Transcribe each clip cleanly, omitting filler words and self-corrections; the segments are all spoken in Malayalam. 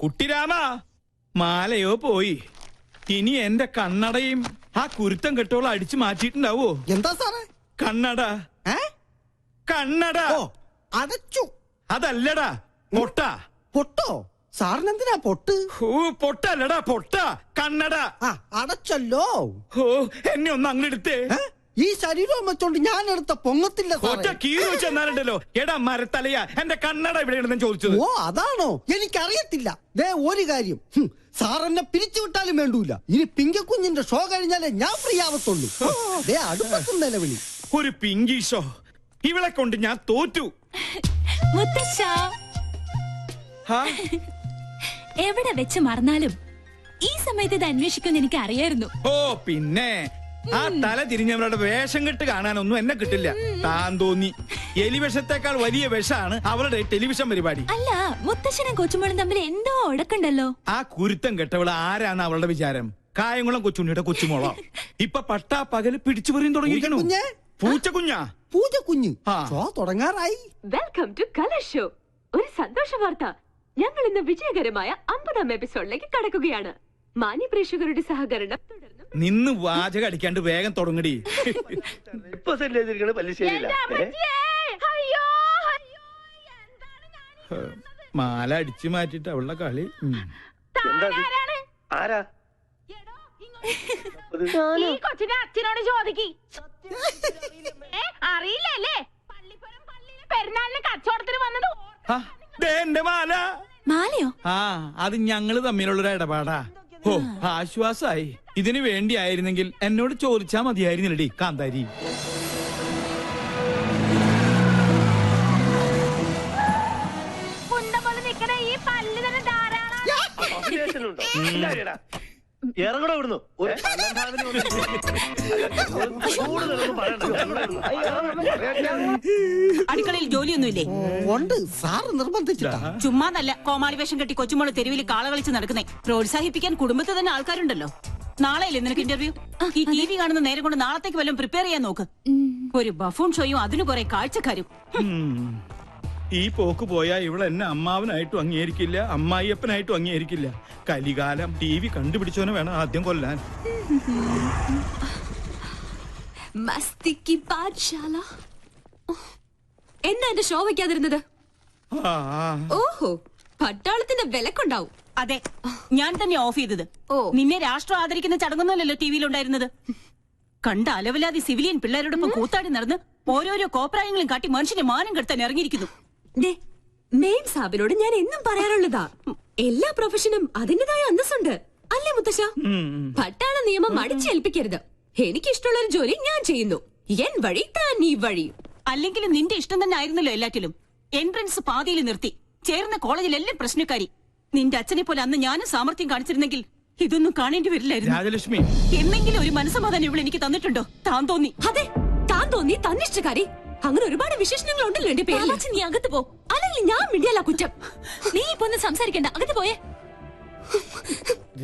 കുട്ടിരാമ, മാലയോ പോയി. ഇനി എന്റെ കണ്ണടയും ആ കുരുത്തം കെട്ടോളം അടിച്ചു മാറ്റിയിട്ടുണ്ടാവോ? എന്താ സാറേ? കണ്ണട. കണ്ണട അടച്ചു. അതല്ലടാ, പൊട്ട. പൊട്ടോ? സാറിനെന്തിനാ പൊട്ട്? പൊട്ടല്ലടാ, പൊട്ട. കണ്ണട. അടച്ചല്ലോ. എന്നെ ഒന്ന് അങ്ങെടുത്തേ. ഈ ശരീരം വെച്ചോണ്ട് ഞാൻ എടുത്ത പൊങ്ങത്തില്ല. കീറി വെച്ചെന്നാലുണ്ടല്ലോ. എടാ മരത്തലയാ, എന്റെ കണ്ണട ഇവിടെ ചോദിച്ചത്. ഓ അതാണോ? എനിക്കറിയത്തില്ല. ദേ ഒരു കാര്യം, സാർ എന്നെ പിരിച്ചുവിട്ടാലും വേണ്ടൂല. ഇനി പിങ്കക്കുഞ്ഞിന്റെ ഷോ കഴിഞ്ഞാലേ ഞാൻ ഫ്രീ ആവത്തുള്ളൂ. ദേ അടുപ്പത്തും നിലവിളി. ഒരു പിങ്കി ഷോ? ഇവളെ കൊണ്ട് ഞാൻ തോറ്റു. എവിടെ വെച്ച് മറന്നാലും ഈ സമയത്ത് ഇത് അന്വേഷിക്കുമെന്ന് എനിക്ക് അറിയായിരുന്നു. ഓ പിന്നെ, ആ തല തിരിഞ്ഞവരുടെ വേഷം കെട്ട് കാണാനൊന്നും എന്നെ കിട്ടില്ല. താൻ തോന്നി. എലിവിഷത്തെക്കാൾ വലിയ വിഷമാണ് അവളുടെ ടെലിവിഷൻ പരിപാടി. അല്ല, മുത്തശ്ശനും കൊച്ചുമോളും തമ്മിൽ എന്തോ ഉടക്കുണ്ടല്ലോ. ആ കുരുത്തം കെട്ടവള് ആരാണ് അവളുടെ വിചാരം? കായംകുളം കൊച്ചുണ്ണിയുടെ കൊച്ചുമോളോ? ഇപ്പൊ പട്ടാ പകല് പിടിച്ചു പറയും തുടങ്ങിയിരിക്കണു. പൂച്ചക്കുഞ്ഞാ? പൂജക്കുഞ്ഞ് ഷോ തുടങ്ങാറായി. Welcome to colour show. ഒരു സന്തോഷ വാർത്ത. ഞങ്ങൾ ഇന്ന് വിജയകരമായ 50ാം എപ്പിസോഡിലേക്ക് കടക്കുകയാണ്. മാന്യ പ്രേക്ഷകരുടെ സഹകരണം തുടർന്നും. നിന്ന് വാചകം അടിക്കാണ്ട് വേഗം തുടങ്ങടി. മാല അടിച്ചു മാറ്റിട്ട് അവളുടെ കളി. ഈ കൊച്ചിന്റെ അച്ഛനോട് ചോദിക്കി. അറിയില്ലല്ലേ? പള്ളിയിലെ പെരുന്നാളിന് കച്ചവടത്തിന് വന്നത്. എന്റെ മാല. മാലയോ? അത് ഞങ്ങള് തമ്മിലുള്ളൊരു ഇടപാടാ. ഓ, ആശ്വാസായി. ഇതിനു വേണ്ടിയായിരുന്നെങ്കിൽ എന്നോട് ചോദിച്ചാ മതിയായിരുന്നില്ലടി കാന്താരി. ഈ പല്ല് തന്നെ ധാരാളം. ഇറങ്ങണോ ഇവിടുന്ന്? അടുക്കളയിൽ ജോലിയൊന്നുമില്ലേ? ഉണ്ട്, സാറ് നിർബന്ധിച്ചിട്ടാ. ചുമ്മാതല്ല കോമാളി വേഷം കെട്ടി കൊച്ചുമോള് തെരുവിൽ കാള കളിച്ച് നടക്കുന്നേ. പ്രോത്സാഹിപ്പിക്കാൻ കുടുംബത്തിൽ തന്നെ ആൾക്കാരുണ്ടല്ലോ. നാളെയല്ലേ നിനക്ക് ഇന്റർവ്യൂ? ഈ ടി വി കാണുന്ന നേരം കൊണ്ട് നാളത്തേക്ക് വല്ലതും പ്രിപ്പയർ ചെയ്യാൻ നോക്ക്. ഒരു ബഫൂൺ ഷോയും അതിന് കുറെ കാഴ്ചക്കാരും. ഈ പോക്ക് പോയാ ഇവിടെ എന്നെ അമ്മാവനായിട്ടും അംഗീകരിക്കില്ല, അമ്മായിയപ്പനായിട്ടും അംഗീകരിക്കില്ല. കലികാലം. ടി വി കണ്ടുപിടിച്ചവനെ വേണം ആദ്യം കൊല്ലാൻ. മസ്തിക്ക് പാഠശാല. എന്താ എന്റെ ഷോ വെക്കാതിരുന്നത്? ഓഹോ, പട്ടാളത്തിന്റെ വിലക്കുണ്ടാവും. അതെ, ഞാൻ തന്നെ ഓഫ് ചെയ്തത്. നിന്നെ രാഷ്ട്രം ആദരിക്കുന്ന ചടങ്ങൊന്നുമല്ലല്ലോ ടി വിയിലുണ്ടായിരുന്നത്. കണ്ട അലവലാതി സിവിലിയൻ പിള്ളേരോടൊപ്പം കൂത്താടി നടന്ന് ഓരോരോ കോപ്രായങ്ങളും കാട്ടി മനുഷ്യന്റെ മാനം കെടുത്താൻ ഇറങ്ങിയിരിക്കുന്നു. മെയിൻ സാബിനോട് ഞാൻ എന്നും പറയാറുള്ളതാ, എല്ലാ പ്രൊഫഷനും അതിന്റേതായ അന്തസ്സുണ്ട് അല്ലേ മുത്തശ്ശ? പട്ടാള നിയമം അടിച്ചേൽപ്പിക്കരുത്. എനിക്കിഷ്ടമുള്ള ഒരു ജോലി ഞാൻ ചെയ്യുന്നു. എൻ വഴി താൻ ഈ വഴി. അല്ലെങ്കിലും നിന്റെ ഇഷ്ടം തന്നെ ആയിരുന്നല്ലോ എല്ലാറ്റിലും. എൻട്രൻസ് പാതിയിൽ നിർത്തി. ചേർന്ന കോളേജിലെല്ലാം പ്രശ്നക്കാരി. നിന്റെ അച്ഛനെ പോലെ അന്ന് ഞാനും സാമർത്ഥ്യം കാണിച്ചിരുന്നെങ്കിൽ ഇതൊന്നും കാണേണ്ടി വരില്ലായിരുന്നു. രാജലക്ഷ്മി, എന്നെങ്കിലും ഒരു മനസ്സമാധാനം ഇവിടെ എനിക്ക് തന്നിട്ടുണ്ടോ? താൻ തോന്നി. അതെ, താൻ തോന്നി, തന്നിഷ്ടക്കാരി. അങ്ങനെ ഒരുപാട് വിശേഷണങ്ങൾ ഉണ്ടല്ലോ എന്റെ പേരിൽ. നീ അകത്ത് പോ, അല്ലെങ്കിൽ ഞാൻ മിണ്ടിയല്ല കുറ്റം. നീ ഇപ്പൊ ഒന്നും സംസാരിക്കണ്ട, അകത്ത് പോയേ.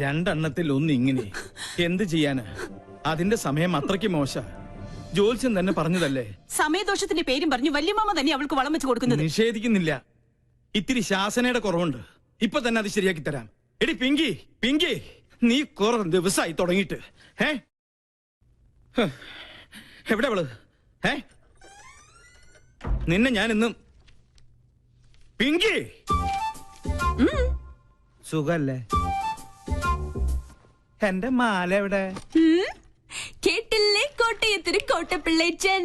രണ്ടെണ്ണത്തിൽ ഒന്ന് ഇങ്ങനെ എന്ത് ചെയ്യാന്? അതിന്റെ സമയം അത്രയ്ക്ക് മോശ. ജോത്സ്യൻ തന്നെ പറഞ്ഞതല്ലേ. സമയദോഷത്തിന്റെ പേരും പറഞ്ഞു വല്യമാമ തന്നെ അവൾക്ക് വളം വെച്ച് കൊടുക്കുന്നത്. നിഷേധിക്കുന്നില്ല. ഇത്തിരി ശാസനയുടെ കുറവുണ്ട്. ഇപ്പൊ തന്നെ അത് ശരിയാക്കി തരാം. എടി പിങ്കി, പിങ്കി, നീ കുറെ ദിവസമായി തുടങ്ങിയിട്ട്. എവിടെ അവള്? നിന്നെ ഞാൻ ഇന്നും. പിങ്കി, സുഖല്ലേ? എന്റെ മാല എവിടെ? കേട്ടില്ലേ കോട്ടയത്തിന് കോട്ടപ്പിള്ളേച്ചൻ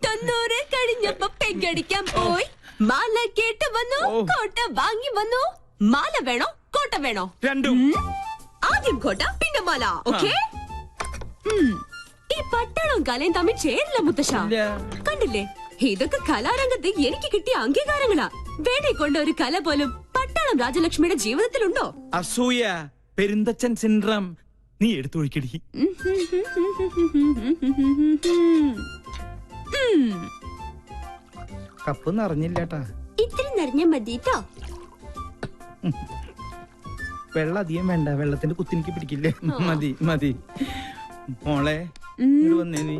90 കഴിഞ്ഞപ്പോ പെങ്കടിക്കാൻ പോയി. മാല കേട്ട് വന്നു, കോട്ട വാങ്ങി വന്നു. മാല വേണോ കോട്ട വേണോ? രണ്ടും. ആദ്യം കോട്ട പിന്നെ മാല. ഓക്കേ? ഈ പട്ടാളവും കലയും തമ്മിൽ ചേരില്ല മുത്തശ്ശ. കണ്ടില്ലേ, ഇതൊക്കെ കലാരംഗത്ത് എനിക്ക് കിട്ടിയ അംഗീകാരങ്ങളാ. വേണേ കൊണ്ട് ഒരു കല പോലും പട്ടാളം രാജലക്ഷ്മിയുടെ ജീവിതത്തിലുണ്ടോ? അസൂയ, പെരുന്തച്ചൻ സിൻഡ്രം. നീ എടുത്തൊഴിക്കടി. കപ്പ് നിറഞ്ഞില്ലേട്ടാ. ഇത്തിരി നിറഞ്ഞ മതിട്ടോ. വെള്ളം അധികം വേണ്ട, വെള്ളത്തിന്റെ കുത്തിനിക്ക് പിടിക്കില്ലേ. മതി മതി. മോളെ ഇങ്ങോട്ട് വന്നേ. നീ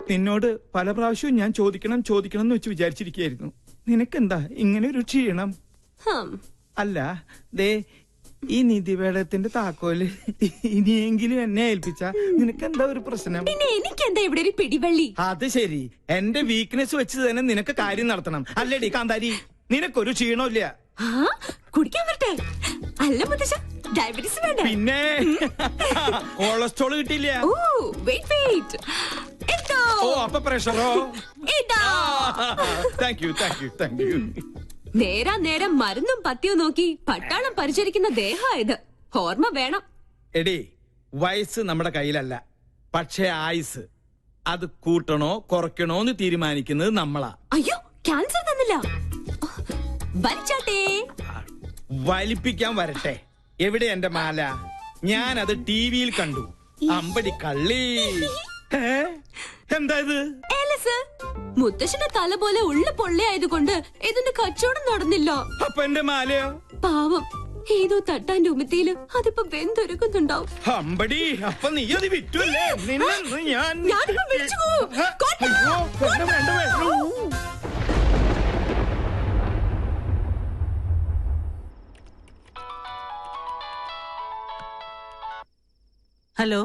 നിന്നോട് പല പ്രാവശ്യവും ഞാൻ ചോദിക്കണം ചോദിക്കണം എന്ന് വെച്ച് വിചാരിച്ചിരിക്കുകയായിരുന്നു. നിനക്കെന്താ ഇങ്ങനെ ഒരു ക്ഷീണം? അല്ല, ദേ ഈ നിധിവേടത്തിന്റെ താക്കോല് ഇനിയെങ്കിലും എന്നെ ഏൽപ്പിച്ച നിനക്ക് എന്താ ഒരു പ്രശ്നം? പിന്നെ എനിക്കെന്താ ഇവിടെ ഒരു പിടിവള്ളി? അത് ശരി, എന്റെ വീക്ക്നെസ് വെച്ച് തന്നെ നിനക്ക് കാര്യം നടത്തണം അല്ലേടി കാന്താരി? നിനക്കൊരു ക്ഷീണമില്ല. ആ കുടിക്കാൻ വരട്ടെ? അല്ല മുത്തശ്ശ, ഡയബറ്റീസ് വേണ്ട. പിന്നെ കൊളസ്ട്രോൾ കിട്ടിയില്ല. ഓ വെയിറ്റ് എന്തോ. ഓ അപ്പൊ പ്രഷറോ? ഇതാ. Thank you. നേരാ നേരം മരുന്നും പത്തിയും നോക്കി പട്ടാളം പരിചരിക്കുന്ന ദേഹായത്. ഓർമ്മ വേണം. എടി, വയസ്സ് നമ്മുടെ കയ്യിലല്ല, പക്ഷേ ആയുസ് അത് കൂട്ടണോ കുറയ്ക്കണോ എന്ന് തീരുമാനിക്കുന്നത് നമ്മളാ. അയ്യോ, ക്യാൻസർ തന്നില്ല. വലിച്ചാട്ടേ. വലിപ്പിക്കാൻ വരട്ടെ. എവിടെ എന്റെ മാല? ഞാൻ അത് ടിവിയിൽ കണ്ടു. അമ്പടി കള്ളി. എന്താ ഇത്? മുത്തശ്ശന്റെ തല പോലെ ഉള്ള പൊള്ളയായതുകൊണ്ട് ഇതിന്റെ കച്ചവടം നടന്നില്ല. അപ്പൊ എന്റെ മാലയോ? പാവം, ഏതോ തട്ടാന്റെ ഉമിത്തിയില് അതിപ്പോ വെന്തൊരുക്കുന്നുണ്ടാവും. അമ്പടി, അപ്പൊ നീ അത് വിറ്റല്ലേ? ഞാനിപ്പോ വിളിച്ചു പോവും. ഹലോ,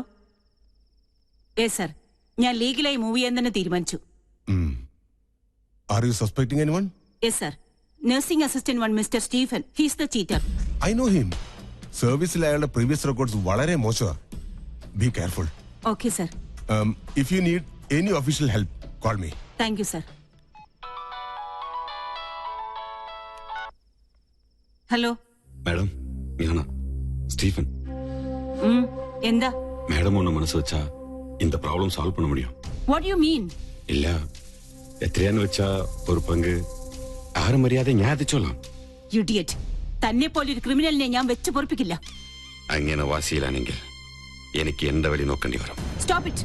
യെസ് സർ, ഞാൻ ലീഗലായി മൂവ് ചെയ്യാൻ തന്നെ തീരുമാനിച്ചു. Are you suspecting anyone? Yes sir, nursing assistant one mister Stephen, he's the cheater. I know him. സർവീസിൽ അയാളുടെ പ്രീവിയസ് റെക്കോർഡ്സ് വളരെ മോശമാണ്. Be careful. Okay sir. If you need any official help, call me. Thank you sir. Hello madam ഞാനാ സ്റ്റീഫൻ. എന്താ? மேடம் ஒன்னு மனசு வச்சா இந்த ப்ராப்ளம் சால்வ் பண்ண முடியும். What you mean? இல்ல എത്രയാന്ന് വെച്ചാ ഒരു പങ്ക് ആരും മര്യാദ ഞാൻ എത്തിച്ചോളാം. യുഡിയറ്റ്, തന്നെ പോലൊരു ക്രിമിനലിനെ ഞാൻ വെച്ച് പൊറപ്പിക്കില്ല. അങ്ങനെ വാശിയിലാണെങ്കിൽ എനിക്ക് എന്റെ വഴി നോക്കേണ്ടി വരും. Stop it.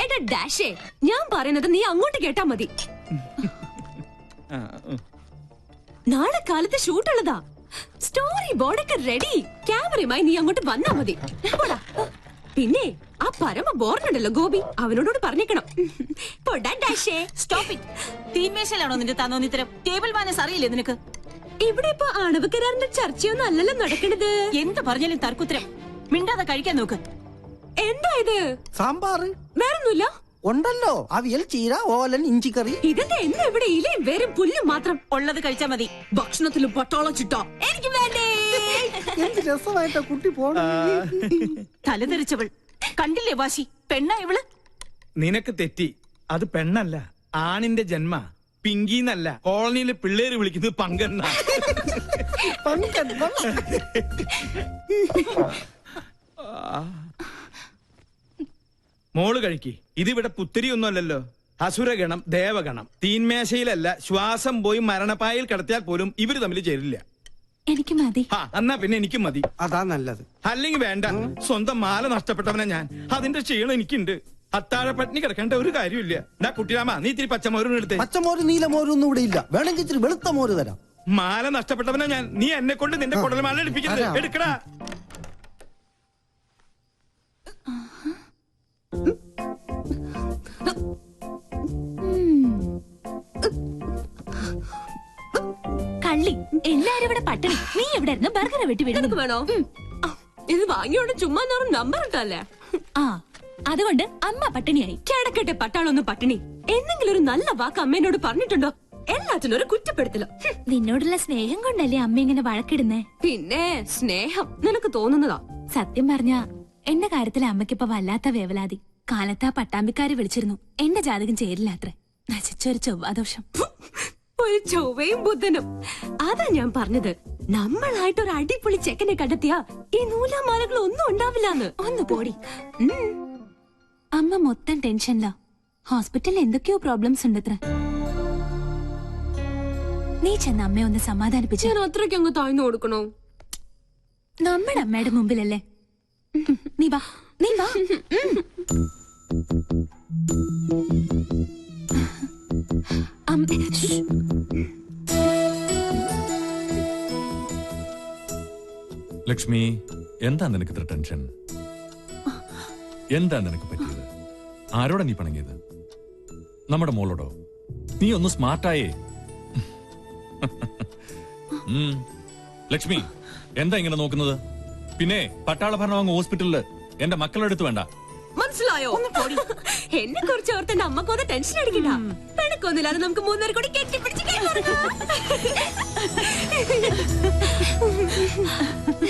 എടാ ഡാഷേ, ഞാൻ പറയുന്നത് നീ അങ്ങോട്ട് കേട്ടാ മതി. നാളെ കാലത്ത് ഷൂട്ടുള്ളതാ. സ്റ്റോറി ബോർഡൊക്കെ റെഡി. ക്യാമറയുമായി നീ അങ്ങോട്ട് വന്നാ മതി. പോടാ. പിന്നെ ആ പരമ ബോർഡുണ്ടല്ലോ ഗോപി, അവനോട് പറഞ്ഞേക്കണം. പോടാ ഡാഷേ. Stop it. തീന്മേശയിലാണോ നിന്റെ തന്നോന്നിത്തരം? ടേബിൾ മാനസ് അറിയില്ലേ നിനക്ക്? ഇവിടെ ഇപ്പൊ ആണവ കരാറിന്റെ ചർച്ചയൊന്നും അല്ലല്ലോ നടക്കണത്. എന്ത് പറഞ്ഞാലും തർക്കുത്തരം. മിണ്ടാതെ കഴിക്കാൻ നോക്ക്. എന്താ ഇത്? സാമ്പാറ് വേറൊന്നുമില്ല. ഉണ്ടല്ലോ, അവിയൽ, ചീര, ഓലൻ, ഇഞ്ചിക്കറി. ഇതിന്റെ എന്താ ഇവിടെ ഇലയും വേരും പുല്ലും മാത്രം? ഉള്ളത് കഴിച്ചാ മതി. ഭക്ഷണത്തിലും പട്ടാളം ചിട്ട എനിക്ക് വേണ്ടേ. എന്ത് രസമായിട്ടാ കുട്ടി പോണ. തലതെറിച്ചവൾ കണ്ടില്ലേ വാശി? പെണ്ണാ ഇവള്. നിനക്ക് തെറ്റി. അത് പെണ്ണല്ല, ആണിന്റെ ജന്മ. പിങ്കിന്നല്ല, കോളനിയിലെ പിള്ളേര് വിളിക്കുന്നത് പങ്കെണ്ണ. മോള് കഴിക്ക്. ഇതിവിടെ പുത്തിരിയൊന്നും അല്ലല്ലോ. അസുരഗണം, ദേവഗണം. തീന്മേശയിലല്ല, ശ്വാസം പോയി മരണപ്പായിൽ കിടത്തിയാൽ പോലും ഇവര് തമ്മിൽ ചേരില്ല. എനിക്ക് മതി. എന്നാ പിന്നെ എനിക്കും മതി. അതാ നല്ലത്. അല്ലെങ്കിൽ വേണ്ട. സ്വന്തം മാല നഷ്ടപ്പെട്ടവനാ ഞാൻ. അതിന്റെ ക്ഷീണം എനിക്കുണ്ട്. അത്താഴ പട്ടിണി കിടക്കേണ്ട ഒരു കാര്യമില്ല. എന്നാ കുട്ടിരാമ, നീ ഇത്തിരി പച്ചമോരും എടുത്തേ. പച്ചമോര് നീലമോരും ഒന്നും ഇവിടെ ഇല്ല. വേണമെങ്കിൽ ഇച്ചിരി വെളുത്ത മോര് തരാം. മാല നഷ്ടപ്പെട്ടവനാ ഞാൻ. നീ എന്നെ കൊണ്ട് നിന്റെ കുടൽമാല എടുപ്പിക്കരുത്. എടുക്കടാ. കള്ളി, എല്ലാരും ഇവിടെ പട്ടിണി. നീ എവിടെ ഇരുന്ന് ബർഗർ വെട്ടി വിടുന്നു വേണോ? ഇത് വാങ്ങിയോണ്ട് ചുമ്മാ നമ്പർ ഇട്ടല്ലേ. ആ, അതുകൊണ്ട് അമ്മ പട്ടിണിയായി. കിടക്കട്ടെ പട്ടാളൊന്നും പട്ടിണി. എന്തെങ്കിലും ഒരു നല്ല വാക്ക് അമ്മേനോട് പറഞ്ഞിട്ടുണ്ടോ? എല്ലാത്തിനും ഒരു കുറ്റപ്പെടുത്തലോ. നിന്നോടുള്ള സ്നേഹം കൊണ്ടല്ലേ അമ്മ ഇങ്ങനെ വഴക്കിടുന്നേ? പിന്നെ സ്നേഹം നിനക്ക് തോന്നുന്നതാ. സത്യം പറഞ്ഞ എന്റെ കാര്യത്തിൽ അമ്മയ്ക്കിപ്പോ വല്ലാത്ത വേവലാതി. കാലത്ത് ആ പട്ടാമ്പിക്കാര് വിളിച്ചിരുന്നു. എന്റെ ജാതകം ചേരില്ല അത്രേ. നശിച്ചൊരു ചൊവ്വാദോഷം. ഒരു ചൊവ്വയും ബുധനും. അതാ ഞാൻ പറഞ്ഞത്, നമ്മളായിട്ട് ഒരു അടിപൊളി ചെക്കനെ കണ്ടെത്തിയാ ഈ നൂലാമാലകൾ ഒന്നും ഉണ്ടാവില്ലാന്ന്. ഒന്ന് പോടി. അമ്മ മൊത്തം ടെൻഷനിലാ. ഹോസ്പിറ്റലിൽ എന്തൊക്കെയോ പ്രോബ്ലംസ് ഉണ്ടത്ര. നീ ചെന്ന് അമ്മയെ ഒന്ന് സമാധാനിപ്പിച്ചു. ഞാൻ അത്രയ്ക്ക് അങ്ങ് താഴ്ന്നു കൊടുക്കണോ? നമ്മുടെ അമ്മയുടെ മുമ്പിലല്ലേ. നീ വാ, നീ വാ. ലക്ഷ്മി, എന്താ നിനക്ക് ഇത്ര ടെൻഷൻ? എന്താ നിനക്ക് പറ്റിയത്? ആരോടാ നീ പണങ്ങിയത്? നമ്മുടെ മോളോടോ? നീ ഒന്ന് സ്മാർട്ടായേ. ലക്ഷ്മി എന്താ ഇങ്ങനെ നോക്കുന്നത്? പിന്നെ പട്ടാള ഭരണം അങ്ങ് ഹോസ്പിറ്റലില് എന്റെ മക്കളുടെ അടുത്ത് വേണ്ട. മനസ്സിലായോ? എന്നെ കുറിച്ച് ഓർത്ത് നമ്മക്കൊന്ന് ടെൻഷൻ അടിക്കണ്ട. പിണക്കൊന്നുമില്ലാതെ നമുക്ക് 3 പേർ കൂടി കെട്ടിപ്പിടിച്ച്